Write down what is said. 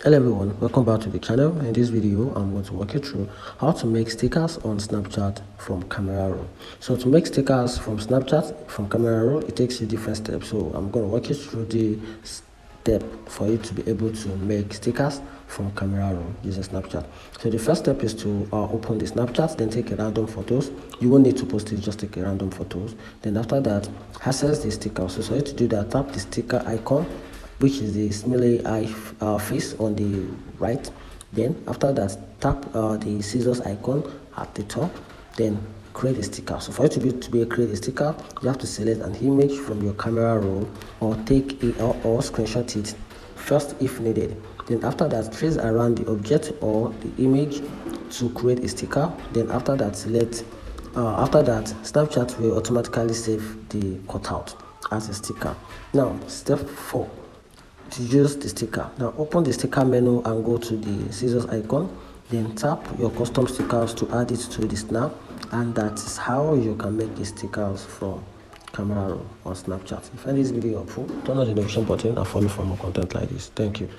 Hello everyone, welcome back to the channel. In this video I'm going to walk you through how to make stickers on Snapchat from camera roll. So to make stickers from Snapchat from camera roll, it takes you different steps. So I'm going to walk you through the step for you to be able to make stickers from camera roll using Snapchat. So the first step is to open the Snapchat, then take a random photos. You won't need to post it, just take a random photos. Then after that, access the sticker. So for you to do that, tap the sticker icon, which is the smiley eye face on the right. Then after that, tap the scissors icon at the top, then create a sticker. So for you to be create a sticker, you have to select an image from your camera roll or take or screenshot it first if needed. Then after that, trace around the object or the image to create a sticker. Then after that, Snapchat will automatically save the cutout as a sticker. Now step 4, to use the sticker. Now open the sticker menu and go to the scissors icon, then tap your custom stickers to add it to the snap, and that is how you can make the stickers from camera roll on Snapchat. If you find this video helpful, turn on the notification button and follow for more content like this. Thank you.